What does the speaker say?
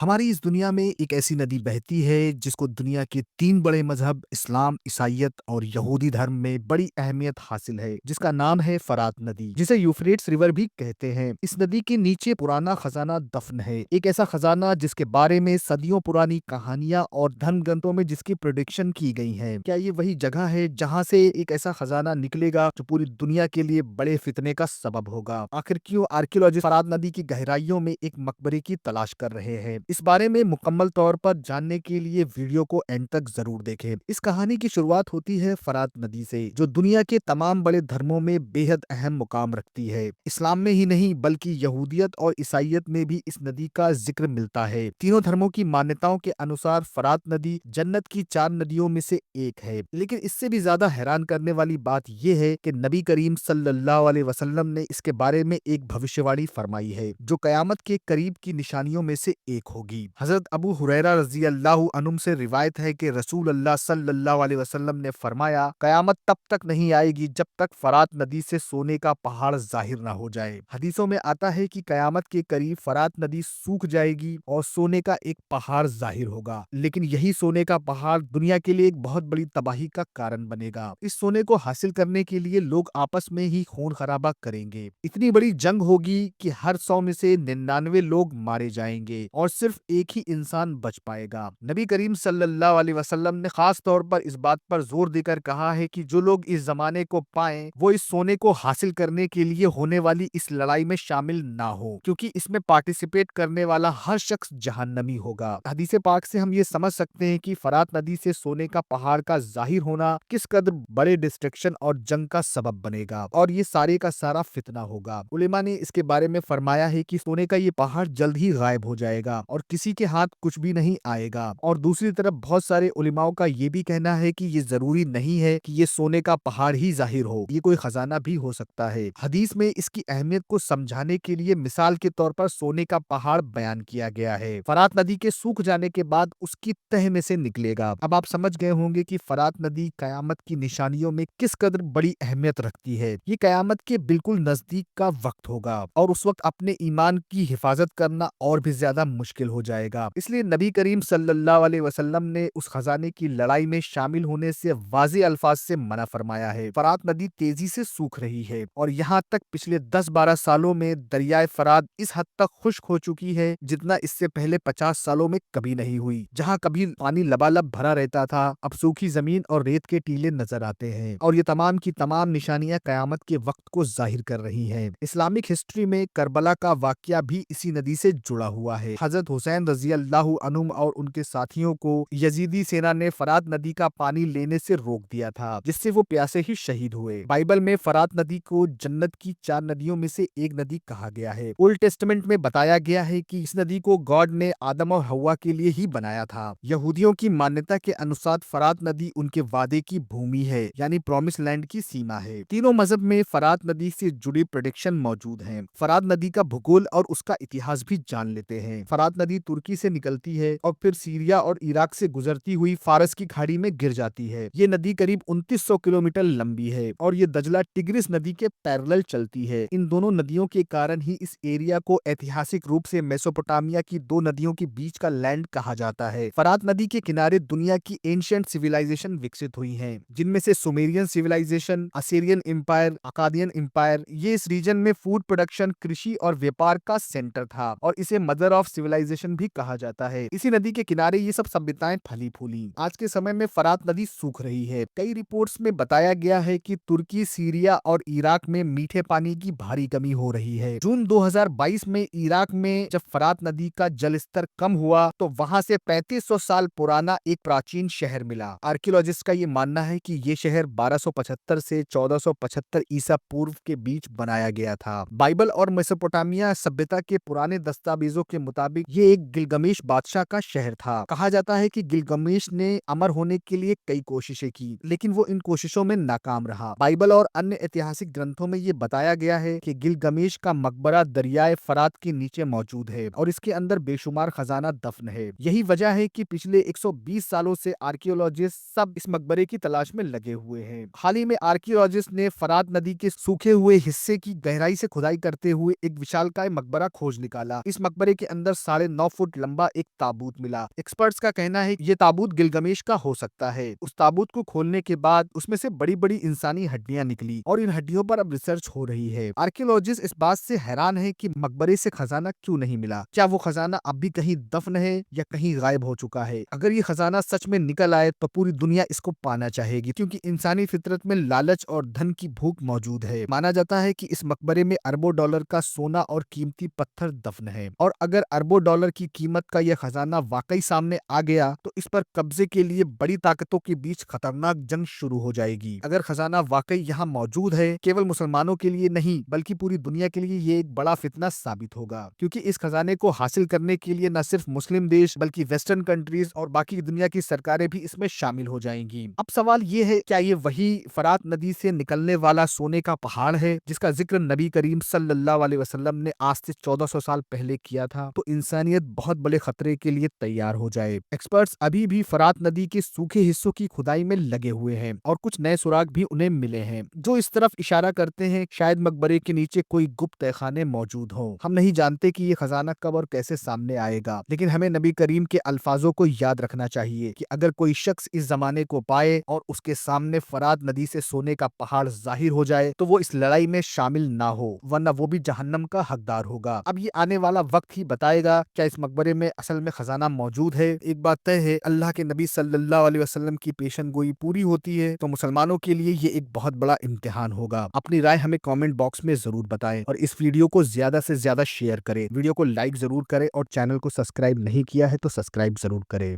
हमारी इस दुनिया में एक ऐसी नदी बहती है जिसको दुनिया के 3 बड़े मज़हब इस्लाम, ईसाइयत और यहूदी धर्म में बड़ी अहमियत हासिल है, जिसका नाम है फ़रात नदी, जिसे यूफ्रेट्स रिवर भी कहते हैं। इस नदी के नीचे पुराना खजाना दफन है, एक ऐसा खजाना जिसके बारे में सदियों पुरानी कहानियां और धर्म ग्रंथों में जिसकी प्रेडिक्शन की गई है। क्या ये वही जगह है जहां से एक ऐसा खजाना निकलेगा जो पूरी दुनिया के लिए बड़े फितने का सबब होगा? आखिर क्यों आर्कियोलॉजिस्ट फ़रात नदी की गहराइयों में एक मकबरे की तलाश कर रहे हैं? इस बारे में मुकम्मल तौर पर जानने के लिए वीडियो को एंड तक जरूर देखें। इस कहानी की शुरुआत होती है फ़रात नदी से, जो दुनिया के तमाम बड़े धर्मों में बेहद अहम मुकाम रखती है। इस्लाम में ही नहीं बल्कि यहूदियत और ईसाइयत में भी इस नदी का जिक्र मिलता है। तीनों धर्मों की मान्यताओं के अनुसार फ़रात नदी जन्नत की 4 नदियों में से एक है। लेकिन इससे भी ज्यादा हैरान करने वाली बात यह है कि नबी करीम सल्लल्लाहु अलैहि वसल्लम ने इसके बारे में एक भविष्यवाणी फरमाई है, जो कयामत के करीब की निशानियों में से एक होगी। हजरत अबू हुरैरा रजी अल्लाह अन्हुम से रिवायत है कि रसूल अल्लाह सल्लल्लाहु अलैहि वसल्लम ने फरमाया, कयामत तब तक नहीं आएगी जब तक फ़रात नदी से सोने का पहाड़ जाहिर ना हो जाए। हदीसों में आता है कि कयामत के करीब फ़रात नदी सूख जाएगी और सोने का एक पहाड़ जाहिर होगा, लेकिन यही सोने का पहाड़ दुनिया के लिए एक बहुत बड़ी तबाही का कारण बनेगा। इस सोने को हासिल करने के लिए लोग आपस में ही खून खराबा करेंगे। इतनी बड़ी जंग होगी कि हर 100 में से 99 लोग मारे जाएंगे और सिर्फ एक ही इंसान बच पाएगा। नबी करीम सल्लल्लाहु अलैहि वसल्लम ने खास तौर पर इस बात पर जोर देकर कहा है कि जो लोग इस जमाने को पाएं वो इस सोने को हासिल करने के लिए होने वाली इस लड़ाई में शामिल ना हो, क्योंकि इसमें पार्टिसिपेट करने वाला हर शख्स जहन्नमी होगा। हदीस पाक से हम ये समझ सकते हैं कि फ़रात नदी से सोने का पहाड़ का जाहिर होना किस कदर बड़े डिस्ट्रक्शन और जंग का सबब बनेगा, और ये सारे का सारा फितना होगा। उलेमा ने इसके बारे में फरमाया है कि सोने का ये पहाड़ जल्द ही गायब हो जाएगा और किसी के हाथ कुछ भी नहीं आएगा। और दूसरी तरफ बहुत सारे उलेमाओं का ये भी कहना है कि ये जरूरी नहीं है कि ये सोने का पहाड़ ही जाहिर हो, ये कोई खजाना भी हो सकता है। हदीस में इसकी अहमियत को समझाने के लिए मिसाल के तौर पर सोने का पहाड़ बयान किया गया है। फ़रात नदी के सूख जाने के बाद उसकी तह में से निकलेगा। अब आप समझ गए होंगे कि फ़रात नदी कयामत की निशानियों में किस कदर बड़ी अहमियत रखती है। ये कयामत के बिल्कुल नजदीक का वक्त होगा और उस वक्त अपने ईमान की हिफाजत करना और भी ज्यादा मुश्किल हो जाएगा। इसलिए नबी करीम सल्लल्लाहु अलैहि वसल्लम ने उस खजाने की लड़ाई में शामिल होने से वाज़ेह अल्फाज से मना फरमाया है। फ़रात नदी तेजी से सूख रही है और यहाँ तक पिछले 10-12 सालों में दरियाए फ़रात इस हद तक खुश्क हो चुकी है जितना इससे पहले 50 सालों में कभी नहीं हुई। जहाँ कभी पानी लबालब भरा रहता था, अब सूखी जमीन और रेत के टीले नजर आते हैं, और ये तमाम की तमाम निशानियां कयामत के वक्त को जाहिर कर रही हैं। इस्लामिक हिस्ट्री में करबला का वाकया भी इसी नदी से जुड़ा हुआ है। हजरत हुसैन रजी अल्लाह अन्हुम और उनके साथियों को यजीदी सेना ने फ़रात नदी का पानी लेने से रोक दिया था, जिससे वो प्यासे ही शहीद हुए। बाइबल में फ़रात नदी को जन्नत की 4 नदियों में से एक नदी कहा गया है। ओल्ड टेस्टमेंट में बताया गया है कि इस नदी को गॉड ने आदम और हव्वा के लिए ही बनाया था। यहूदियों की मान्यता के अनुसार फ़रात नदी उनके वादे की भूमि है, यानी प्रॉमिस लैंड की सीमा है। तीनों मजहब में फ़रात नदी से जुड़ी प्रेडिक्शन मौजूद हैं। फ़रात नदी का भूगोल और उसका इतिहास भी जान लेते हैं। फ़रात नदी तुर्की से निकलती है और फिर सीरिया और इराक से गुजरती हुई फारस की खाड़ी में गिर जाती है। ये नदी करीब 2900 किलोमीटर लंबी है और ये दजला टिग्रिस नदी के पैरेलल चलती है। इन दोनों नदियों के कारण ही इस एरिया को ऐतिहासिक रूप से मेसोपोटामिया की 2 नदियों के बीच का लैंड कहा जाता है। फ़रात नदी के किनारे दुनिया की एंशिएंट सिविलाइजेशन विकसित हुई हैं, जिनमें से Sumerian civilisation, Assyrian empire, Akkadian empire. ये इस रीजन में फूड प्रोडक्शन, कृषि और व्यापार का सेंटर था और इसे मदर ऑफ सिविलाइजेशन भी कहा जाता है। इसी नदी के किनारे ये सब सभ्यताएं फली फूली। आज के समय में फ़रात नदी सूख रही है। कई रिपोर्ट्स में बताया गया है कि तुर्की, सीरिया और इराक में मीठे पानी की भारी कमी हो रही है। जून 2022 में इराक में जब फ़रात नदी का जल स्तर कम हुआ तो वहां से 3500 साल पुराना एक प्राचीन शहर मिला। आर्कियोलॉजिस्ट का ये मानना है कि ये शहर 1275 से 1475 ईसा पूर्व के बीच बनाया गया था। बाइबल और मेसोपोटामिया सभ्यता के पुराने दस्तावेजों के मुताबिक ये एक गिलगमेश बादशाह का शहर था। कहा जाता है कि गिलगमेश ने अमर होने के लिए कई कोशिशें की, लेकिन वो इन कोशिशों में नाकाम रहा। बाइबल और अन्य ऐतिहासिक ग्रंथों में ये बताया गया है कि गिलगमेश का मकबरा दरियाए फ़रात के नीचे मौजूद है और इसके अंदर बेशुमार खजाना दफन है। यही वजह है कि पिछले 120 सालों से आर्कियोलॉजिस्ट सब इस मकबरे की तलाश में लगे हुए हैं। हाल ही में आर्कियोलॉजिस्ट ने फ़रात नदी के सूखे हुए हिस्से की गहराई से खुदाई करते हुए एक विशालकाय मकबरा खोज निकाला। इस मकबरे के अंदर 9 फुट लंबा एक ताबूत मिला। एक्सपर्ट्स का कहना है कि ये ताबूत गिलगमेश का हो सकता है। उस ताबूत को खोलने के बाद उसमें से बड़ी बड़ी इंसानी हड्डियां निकली और इन हड्डियों पर अब रिसर्च हो रही है। आर्कियोलॉजिस्ट इस बात से हैरान है कि मकबरे से खजाना क्यों नहीं मिला। क्या वो खजाना अब भी कहीं दफन है या कहीं गायब हो चुका है? अगर ये खजाना सच में निकल आए तो पूरी दुनिया इसको पाना चाहेगी, क्योंकि इंसानी फितरत में लालच और धन की भूख मौजूद है। माना जाता है कि इस मकबरे में अरबों डॉलर का सोना और कीमती पत्थर दफन है, और अगर अरबों डॉलर की कीमत का यह खजाना वाकई सामने आ गया तो इस पर कब्जे के लिए बड़ी ताकतों के बीच खतरनाक जंग शुरू हो जाएगी। अगर खजाना वाकई यहाँ मौजूद है, केवल मुसलमानों के लिए नहीं बल्कि पूरी दुनिया के लिए ये एक बड़ा फितना साबित होगा, क्योंकि इस खजाने को हासिल करने के लिए न सिर्फ मुस्लिम देश बल्कि वेस्टर्न कंट्रीज और बाकी दुनिया की सरकारें भी इसमें शामिल हो जाएंगी। अब सवाल ये है, क्या ये वही फरात नदी से निकलने वाला सोने का पहाड़ है जिसका जिक्र नबी करीम सल्लल्लाहु अलैहि वसल्लम ने आज से 1400 साल पहले किया था? तो इंसानियत बहुत बड़े खतरे के लिए तैयार हो जाए। एक्सपर्ट्स अभी भी फरात नदी के सूखे हिस्सों की खुदाई में लगे हुए हैं और कुछ नए सुराग भी उन्हें मिले हैं जो इस तरफ इशारा करते हैं शायद मकबरे के नीचे कोई गुप्त तहखाने मौजूद हो। हम नहीं जानते कि ये खजाना कब और कैसे सामने आएगा, लेकिन हमें नबी करीम के अल्फाजों को याद रखना चाहिए कि अगर कोई शख्स इस जमाने को पाए और उसके सामने फरात नदी से सोने का पहाड़ जाहिर हो जाए तो वो इस लड़ाई में शामिल ना हो, वरना वो भी जहन्नम का हकदार होगा। अब ये आने वाला वक्त ही बताएगा क्या इस मकबरे में असल में खजाना मौजूद है। एक बात तय है, अल्लाह के नबी सल्लल्लाहु अलैहि वसल्लम की पेशन गोई पूरी होती है तो मुसलमानों के लिए ये एक बहुत बड़ा इम्तिहान होगा। अपनी राय हमें कमेंट बॉक्स में जरूर बताएं और इस वीडियो को ज्यादा से ज्यादा शेयर करें। वीडियो को लाइक जरूर करें और चैनल को सब्सक्राइब नहीं किया है तो सब्सक्राइब जरूर करें।